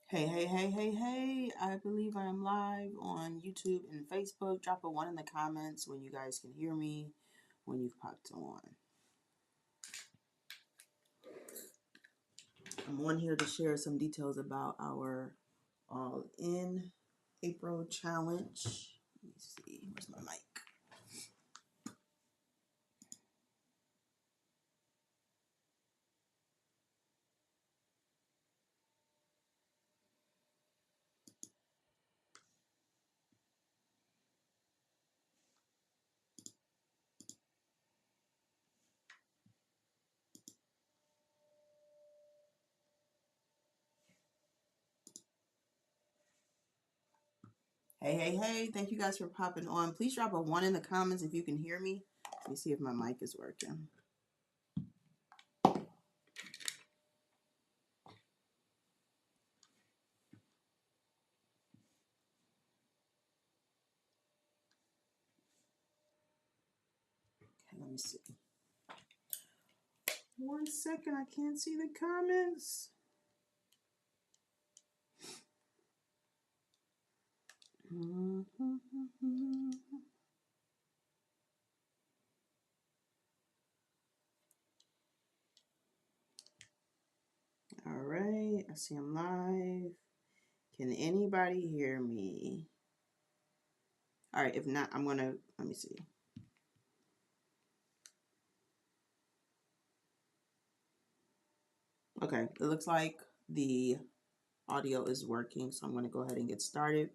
Hey. I believe I am live on YouTube and Facebook. Drop a one in the comments when you guys can hear me, when you've popped on. I'm on here to share some details about our All In April challenge. Let me see, where's my mic? Hey. Thank you guys for popping on. Please drop a one in the comments if you can hear me. Let me see if my mic is working. Okay, let me see. 1 second, I can't see the comments. All right, I see I'm live. Can anybody hear me? All right, if not, I'm gonna, let me see. Okay, it looks like the audio is working, so I'm gonna go ahead and get started.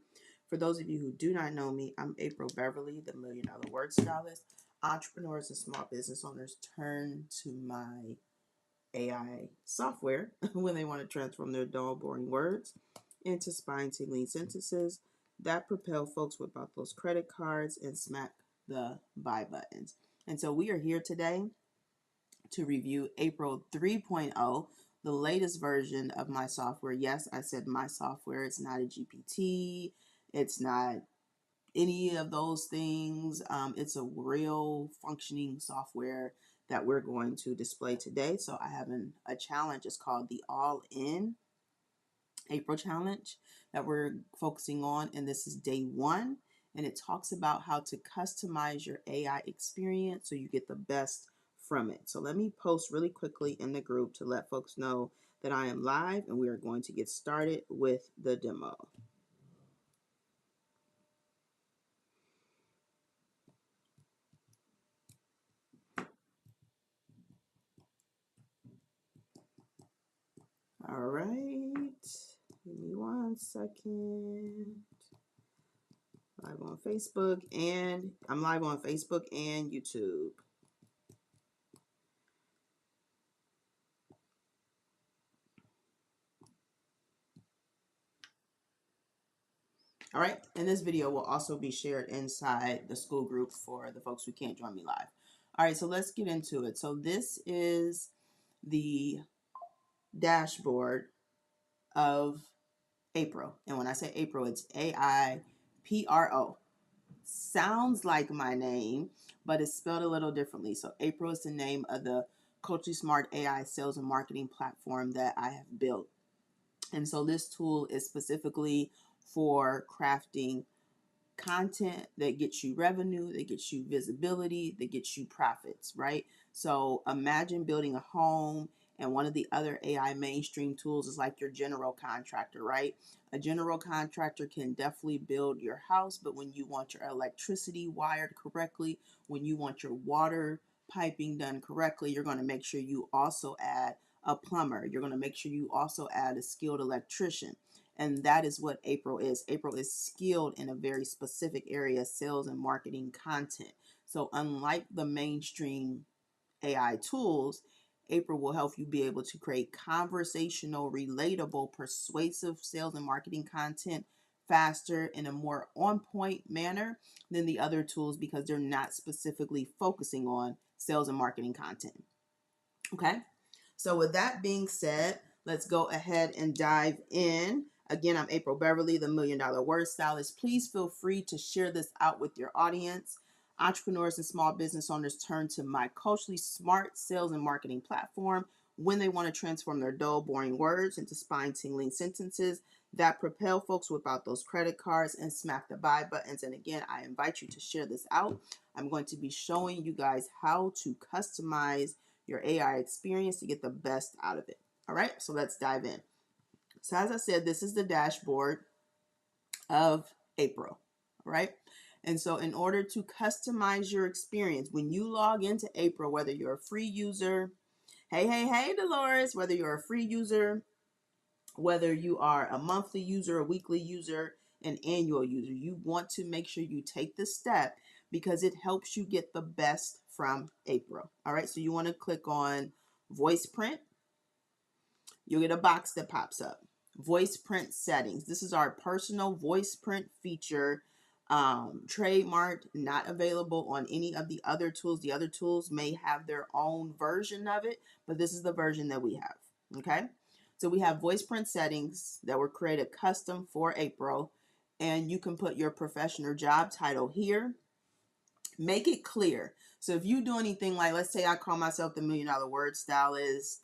For those of you who do not know me, I'm April Beverly, the Million Dollar Word Stylist. Entrepreneurs and small business owners turn to my AI software when they want to transform their dull, boring words into spine-tingling sentences that propel folks without those credit cards and smack the buy buttons. And so we are here today to review April 3.0, the latest version of my software. Yes, I said my software. It's not a GPT. It's not any of those things. It's a real functioning software that we're going to display today. So I have a challenge. It's called the All In April Challenge that we're focusing on. And this is day one. And it talks about how to customize your AI experience so you get the best from it. So let me post really quickly in the group to let folks know that I am live and we are going to get started with the demo. All right. Give me 1 second. Live on Facebook, and I'm live on Facebook and YouTube. All right, and this video will also be shared inside the school group for the folks who can't join me live. All right, so let's get into it. So this is the dashboard of April. And when I say April, it's AIPRO. Sounds like my name, but it's spelled a little differently. So April is the name of the Culturally Smart AI sales and marketing platform that I have built. And so this tool is specifically for crafting content that gets you revenue, that gets you visibility, that gets you profits, right? So imagine building a home, and one of the other AI mainstream tools is like your general contractor, right? A general contractor can definitely build your house, but when you want your electricity wired correctly, when you want your water piping done correctly, you're going to make sure you also add a plumber. You're going to make sure you also add a skilled electrician. And that is what April is. April is skilled in a very specific area, sales and marketing content. So unlike the mainstream AI tools, April will help you be able to create conversational, relatable, persuasive sales and marketing content faster in a more on point manner than the other tools because they're not specifically focusing on sales and marketing content. Okay. So with that being said, let's go ahead and dive in. Again, I'm April Beverly, the Million Dollar Word Stylist. Please feel free to share this out with your audience. Entrepreneurs and small business owners turn to my culturally smart sales and marketing platform when they want to transform their dull, boring words into spine-tingling sentences that propel folks whip out those credit cards and smack the buy buttons. And again, I invite you to share this out. I'm going to be showing you guys how to customize your AI experience to get the best out of it. All right, so let's dive in. So as I said, this is the dashboard of April. All right. And so in order to customize your experience, when you log into April, whether you're a free user, hey, Dolores, whether you're a free user, whether you are a monthly user, a weekly user, an annual user, you want to make sure you take this step because it helps you get the best from April. All right. So you want to click on voice print. You'll get a box that pops up. Voice print settings. This is our personal voice print feature. Trademarked, not available on any of the other tools. The other tools may have their own version of it, but this is the version that we have. Okay. So we have voice print settings that were created custom for April, and you can put your profession or job title here. Make it clear. So if you do anything like, let's say I call myself the $1 Million Word Stylist,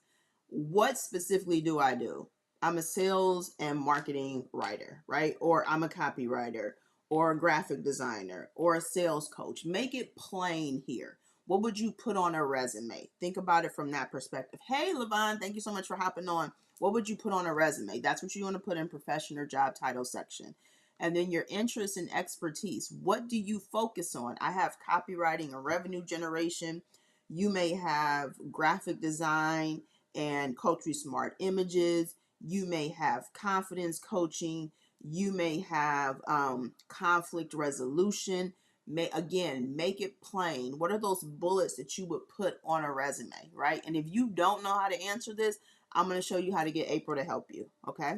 what specifically do I do? I'm a sales and marketing writer, right? Or I'm a copywriter or a graphic designer or a sales coach. Make it plain here. What would you put on a resume? Think about it from that perspective. Hey, Levon, thank you so much for hopping on. What would you put on a resume? That's what you want to put in profession or job title section. And then your interest and expertise. What do you focus on? I have copywriting and revenue generation. You may have graphic design and Culture Smart Images. You may have confidence coaching. You may have conflict resolution. Make it plain. What are those bullets that you would put on a resume, right? And if you don't know how to answer this, I'm going to show you how to get April to help you, okay?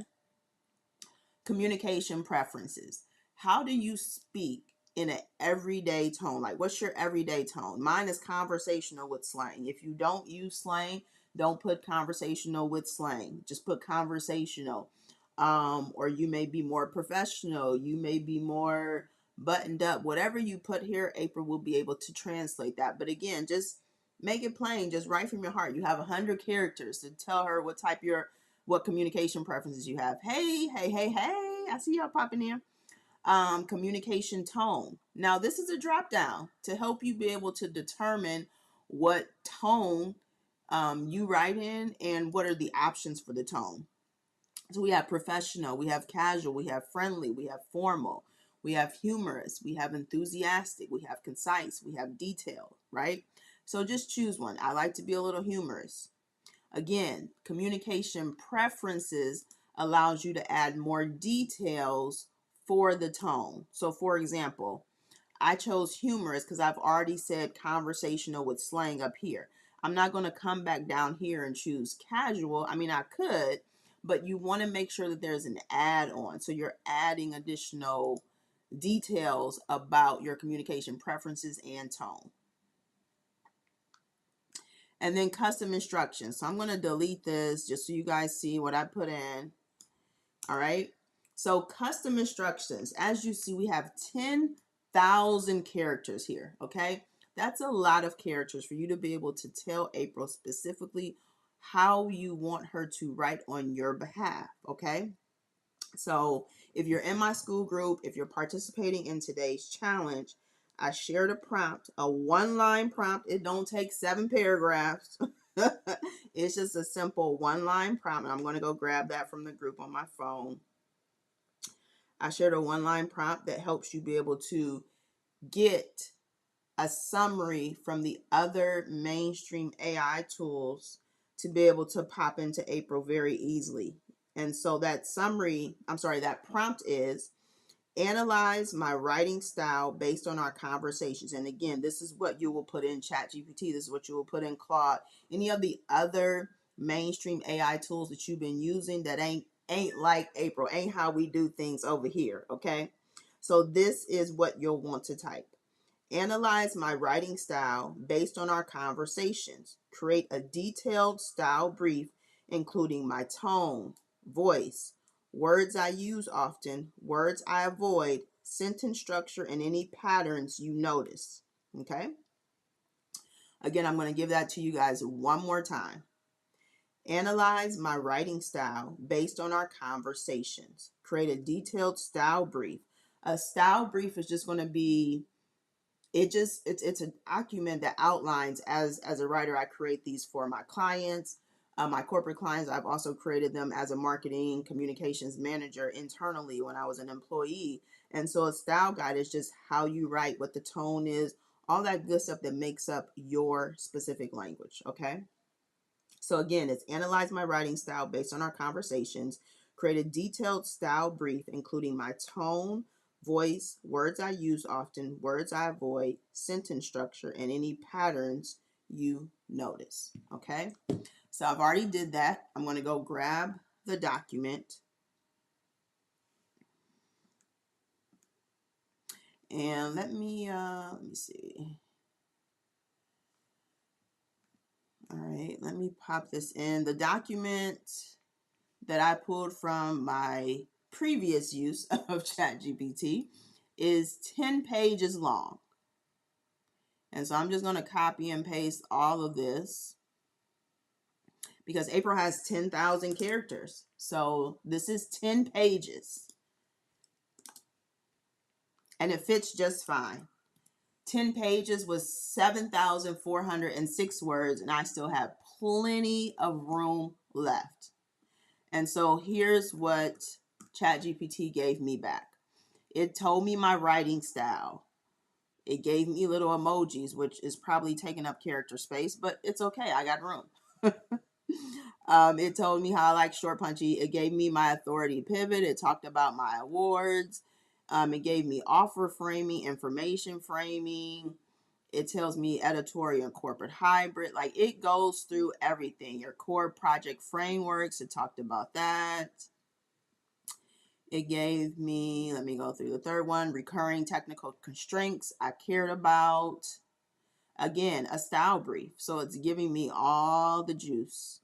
Communication preferences. How do you speak in an everyday tone? Like, what's your everyday tone? Mine is conversational with slang. If you don't use slang, don't put conversational with slang. Just put conversational. Or you may be more professional. You may be more buttoned up. Whatever you put here, April will be able to translate that. But again, just make it plain. Just write from your heart. You have 100 characters to tell her what communication preferences you have. Hey, I see y'all popping in. Communication tone. Now, this is a drop down to help you be able to determine what tone you write in and what are the options for the tone. So we have professional, we have casual, we have friendly, we have formal, we have humorous, we have enthusiastic, we have concise, we have detailed, right? So just choose one. I like to be a little humorous. Again, communication preferences allows you to add more details for the tone. So for example, I chose humorous because I've already said conversational with slang up here. I'm not going to come back down here and choose casual. I mean, I could, but you want to make sure that there's an add-on. So you're adding additional details about your communication preferences and tone. And then custom instructions. So I'm going to delete this just so you guys see what I put in. All right. So custom instructions, as you see, we have 10,000 characters here. Okay. That's a lot of characters for you to be able to tell April specifically how you want her to write on your behalf. Okay. So if you're in my school group, if you're participating in today's challenge, I shared a prompt, a one-line prompt. It don't take 7 paragraphs. It's just a simple one-line prompt. And I'm going to go grab that from the group on my phone. I shared a one-line prompt that helps you be able to get a summary from the other mainstream AI tools to be able to pop into April very easily. And so that prompt is: analyze my writing style based on our conversations. And again, this is what you will put in ChatGPT. This is what you will put in Claude. Any of the other mainstream AI tools that you've been using that ain't like April, ain't how we do things over here. Okay. So this is what you'll want to type. Analyze my writing style based on our conversations. Create a detailed style brief, including my tone, voice, words I use often, words I avoid, sentence structure, and any patterns you notice. Okay? Again, I'm going to give that to you guys one more time. Analyze my writing style based on our conversations. Create a detailed style brief. A style brief is just going to be it's a document that outlines, as a writer, I create these for my clients, my corporate clients. I've also created them as a marketing communications manager internally when I was an employee. And so a style guide is just how you write, what the tone is, all that good stuff that makes up your specific language. Okay. So again, it's analyze my writing style based on our conversations, create a detailed style brief, including my tone, voice, words I use often, words I avoid, sentence structure, and any patterns you notice. Okay. So I've already did that. I'm going to go grab the document. And let me see. All right, let me pop this in. The document that I pulled from my previous use of ChatGPT is 10 pages long. And so I'm just going to copy and paste all of this because April has 10,000 characters. So this is 10 pages. And it fits just fine. 10 pages was 7,406 words, and I still have plenty of room left. And so here's what ChatGPT gave me back. It told me my writing style. It gave me little emojis, which is probably taking up character space, but it's okay. I got room. It told me how I like short, punchy. It gave me my authority pivot. It talked about my awards. It gave me offer framing, information framing. It tells me editorial and corporate hybrid. Like, it goes through everything. Your core project frameworks. It talked about that. It gave me, let me go through the third one, recurring technical constraints I cared about. Again, a style brief. So it's giving me all the juice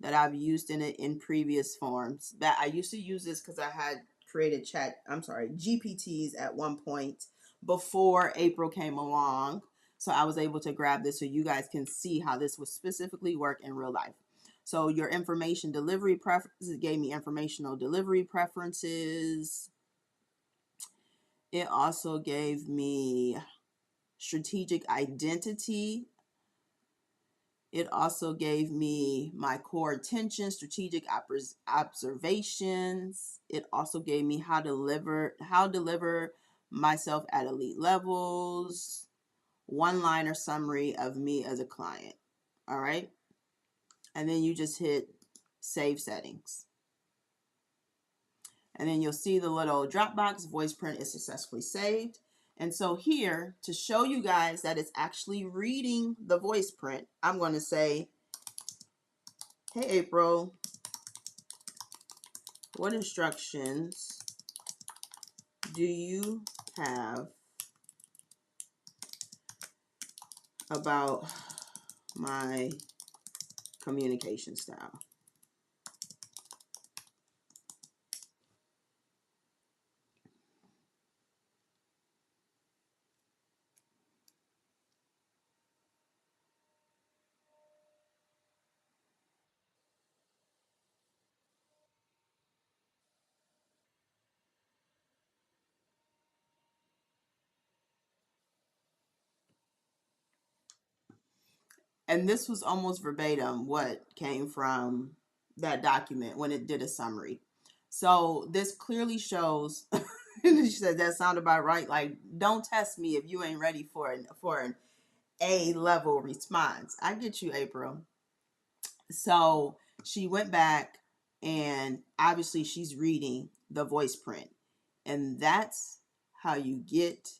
that I've used in it in previous forms. That I used to use this because I had created GPTs at one point before April came along. So I was able to grab this so you guys can see how this would specifically work in real life. So your information delivery preferences gave me informational delivery preferences. It also gave me strategic identity. It also gave me my core attention, strategic observations. It also gave me how deliver myself at elite levels. One-liner summary of me as a client. All right. And then you just hit save settings. And then you'll see the little Dropbox voice print is successfully saved. And so here, to show you guys that it's actually reading the voice print, I'm going to say, hey, April, what instructions do you have about my communication style? And this was almost verbatim what came from that document when it did a summary. So this clearly shows, she said that sounded about right. Like, don't test me if you ain't ready for an A-level response. I get you, April. So she went back, and obviously she's reading the voice print. And that's how you get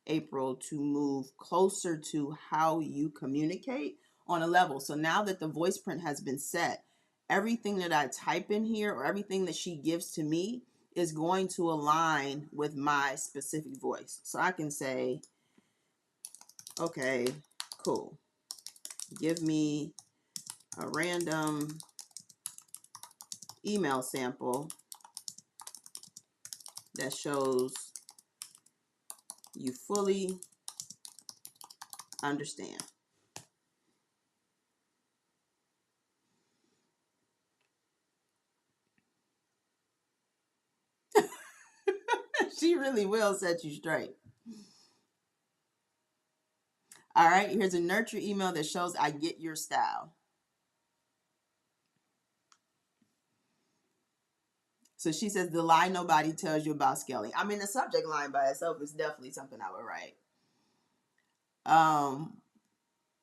April to move closer to how you communicate on a level. So now that the voice print has been set, everything that I type in here or everything that she gives to me is going to align with my specific voice. So I can say, okay, cool. Give me a random email sample that shows you fully understand. really will set you straight. All right, here's a nurture email that shows I get your style. So she says, the lie nobody tells you about scaling. I mean, the subject line by itself is definitely something I would write.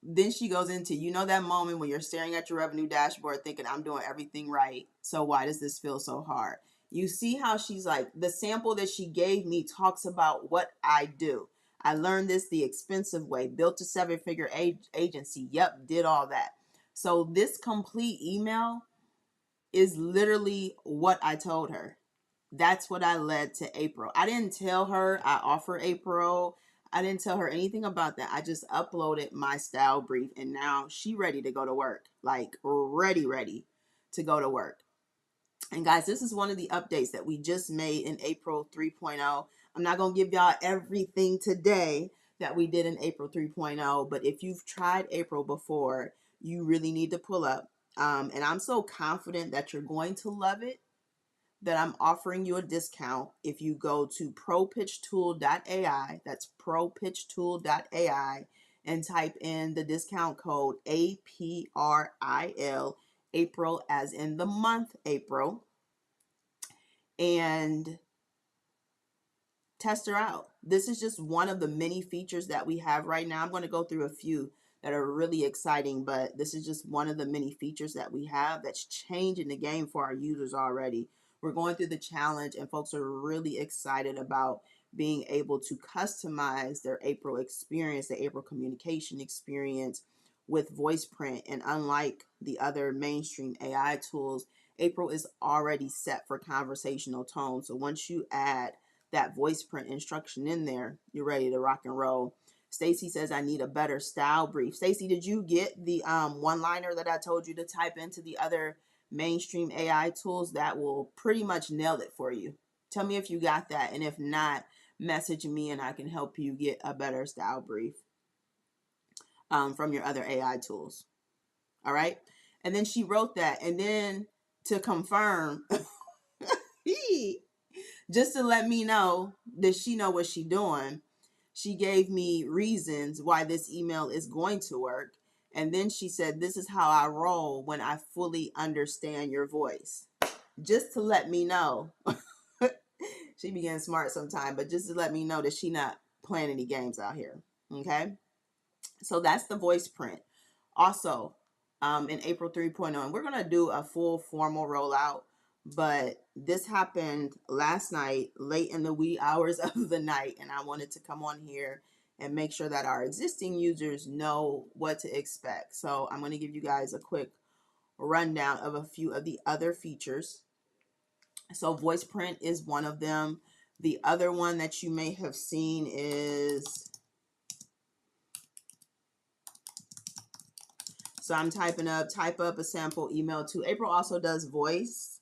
Then she goes into, you know, that moment when you're staring at your revenue dashboard thinking, I'm doing everything right, so why does this feel so hard? You see how she's like, the sample that she gave me talks about what I do. I learned this the expensive way, built a 7-figure agency. Yep, did all that. So this complete email is literally what I told her. That's what I led to April. I didn't tell her I offer April. I didn't tell her anything about that. I just uploaded my style brief and now she ready to go to work. Like ready to go to work. And guys, this is one of the updates that we just made in April 3.0. I'm not going to give y'all everything today that we did in April 3.0, but if you've tried April before, you really need to pull up. And I'm so confident that you're going to love it that I'm offering you a discount if you go to propitchtool.ai. That's propitchtool.ai and type in the discount code APRIL, April as in the month April, and test her out. This is just one of the many features that we have right now. I'm going to go through a few that are really exciting, but this is just one of the many features that we have that's changing the game for our users already. We're going through the challenge and folks are really excited about being able to customize their April experience, the April communication experience with VoicePrint. And unlike the other mainstream AI tools, April is already set for conversational tone. So once you add that VoicePrint instruction in there, you're ready to rock and roll. Stacy says, I need a better style brief. Stacy, did you get the one-liner that I told you to type into the other mainstream AI tools? That will pretty much nail it for you. Tell me if you got that. And if not, message me and I can help you get a better style brief from your other AI tools. All right. And then she wrote that. And then to confirm, just to let me know that she know what she doing, she gave me reasons why this email is going to work. And then she said, this is how I roll when I fully understand your voice. Just to let me know. She began smart sometime, but just to let me know that she not playing any games out here. Okay. So that's the VoicePrint. Also, in April 3.0, and we're going to do a full formal rollout, but this happened last night, late in the wee hours of the night, and I wanted to come on here and make sure that our existing users know what to expect. So I'm going to give you guys a quick rundown of a few of the other features. So VoicePrint is one of them. The other one that you may have seen is, so I'm type up a sample email to April. Also does voice.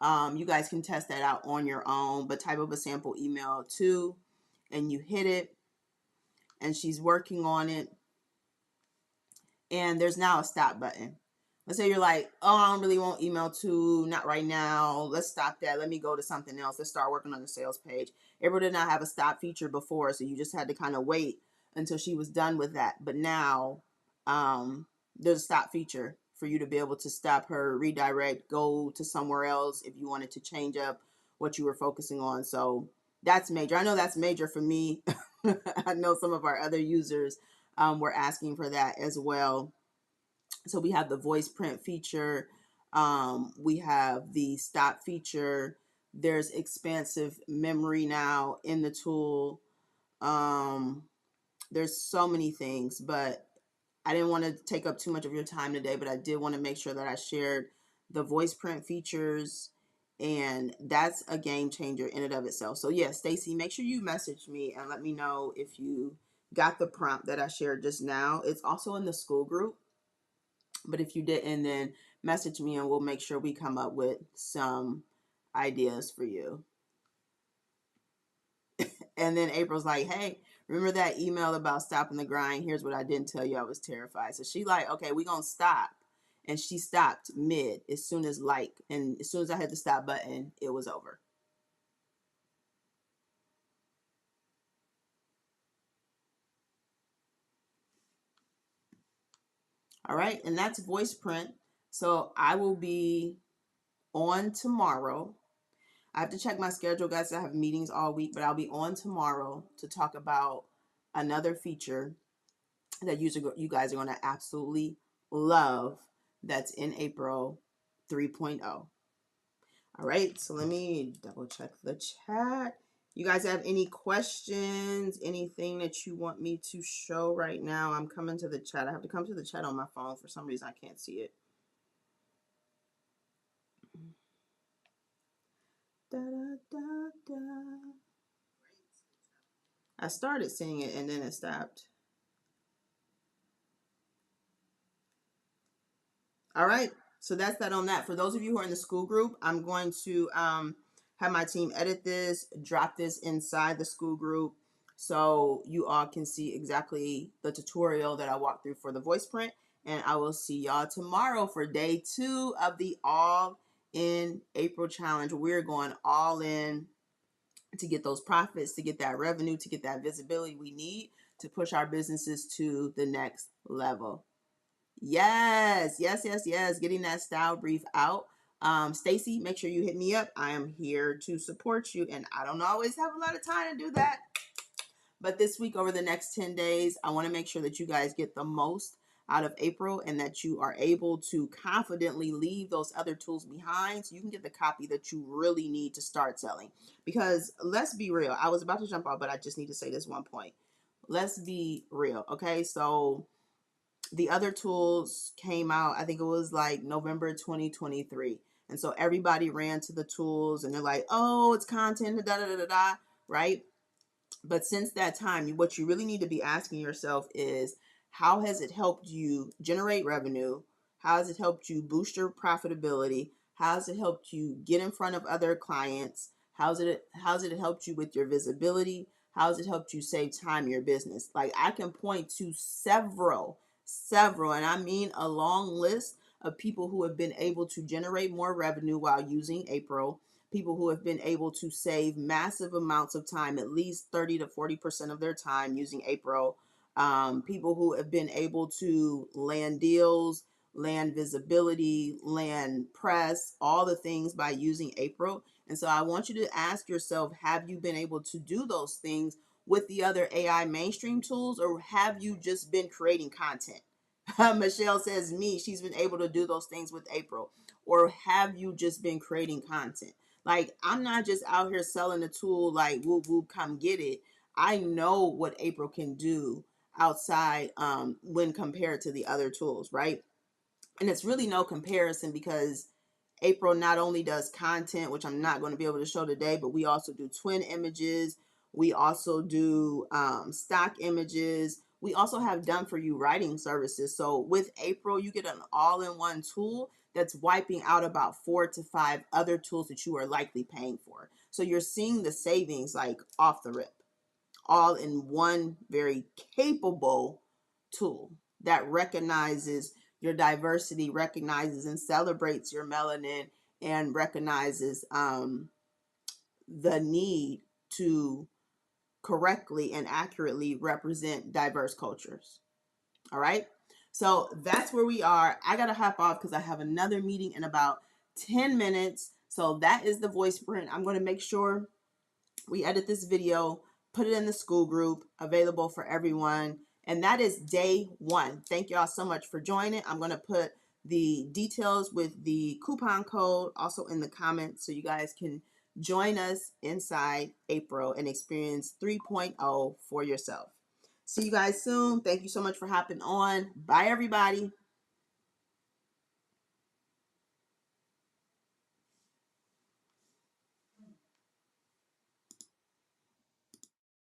You guys can test that out on your own, but type up a sample email too, and you hit it, and she's working on it. And there's now a stop button. Let's say you're like, oh, I don't really want email two, not right now. Let's stop that. Let me go to something else. Let's start working on the sales page. April did not have a stop feature before, so you just had to kind of wait until she was done with that. But now there's a stop feature for you to be able to stop her, redirect, go to somewhere else if you wanted to change up what you were focusing on. So that's major. I know that's major for me. I know some of our other users were asking for that as well. So we have the VoicePrint feature. We have the stop feature. There's expansive memory now in the tool. There's so many things, but I didn't want to take up too much of your time today, but I did want to make sure that I shared the VoicePrint features, and that's a game changer in and of itself. So yeah, Stacy, make sure you message me and let me know if you got the prompt that I shared just now. It's also in the school group, but if you didn't, then message me and we'll make sure we come up with some ideas for you. And then April's like, hey, remember that email about stopping the grind? Here's what I didn't tell you. I was terrified. So she like, okay, we're going to stop. And she stopped mid as soon as and as soon as I hit the stop button, it was over. All right, and that's voice print. So I will be on tomorrow. I have to check my schedule, guys. I have meetings all week, but I'll be on tomorrow to talk about another feature that you guys are going to absolutely love that's in April 3.0. All right, so let me double check the chat. You guys have any questions, anything that you want me to show right now? I'm coming to the chat. I have to come to the chat on my phone. For some reason, I can't see it. Da, da, da, da. I started seeing it and then it stopped. All right, so that's that on that. For those of you who are in the school group, I'm going to have my team edit this, drop this inside the school group so you all can see exactly the tutorial that I walked through for the voice print. And I will see y'all tomorrow for day 2 of the All in April challenge. We're going all in to get those profits, to get that revenue, to get that visibility we need to push our businesses to the next level. Yes, yes, yes, yes. Getting that style brief out. Stacy, make sure you hit me up. I am here to support you, and I don't always have a lot of time to do that. But this week, over the next 10 days, I want to make sure that you guys get the most out of April and that you are able to confidently leave those other tools behind so you can get the copy that you really need to start selling. Because let's be real, I was about to jump off, but I just need to say this one point. Let's be real, okay? So the other tools came out, I think it was like November 2023. And so everybody ran to the tools and they're like, oh, it's content, da da da da da, right? But since that time, what you really need to be asking yourself is, how has it helped you generate revenue? How has it helped you boost your profitability? How has it helped you get in front of other clients? How's it helped you with your visibility? How has it helped you save time in your business? Like, I can point to several, and I mean a long list of people who have been able to generate more revenue while using April, people who have been able to save massive amounts of time, at least 30 to 40% of their time using April, people who have been able to land deals, land visibility, land press, all the things by using April. And so I want you to ask yourself, have you been able to do those things with the other AI mainstream tools, or have you just been creating content? Michelle says she's been able to do those things with April. Or have you just been creating content? Like, I'm not just out here selling a tool like whoop whoop, come get it. I know what April can do outside when compared to the other tools, right? And it's really no comparison because April not only does content, which I'm not going to be able to show today, but we also do twin images. We also do stock images. We also have done for you writing services. So with April, you get an all-in-one tool that's wiping out about 4 to 5 other tools that you are likely paying for. So you're seeing the savings like off the rip, all in one very capable tool that recognizes your diversity, recognizes and celebrates your melanin, and recognizes the need to correctly and accurately represent diverse cultures. All right. So that's where we are. I got to hop off because I have another meeting in about 10 minutes. So that is the voice print. I'm going to make sure we edit this video, put it in the school group, available for everyone. And that is day 1. Thank y'all so much for joining. I'm going to put the details with the coupon code also in the comments so you guys can join us inside April and experience 3.0 for yourself. See you guys soon. Thank you so much for hopping on. Bye, everybody.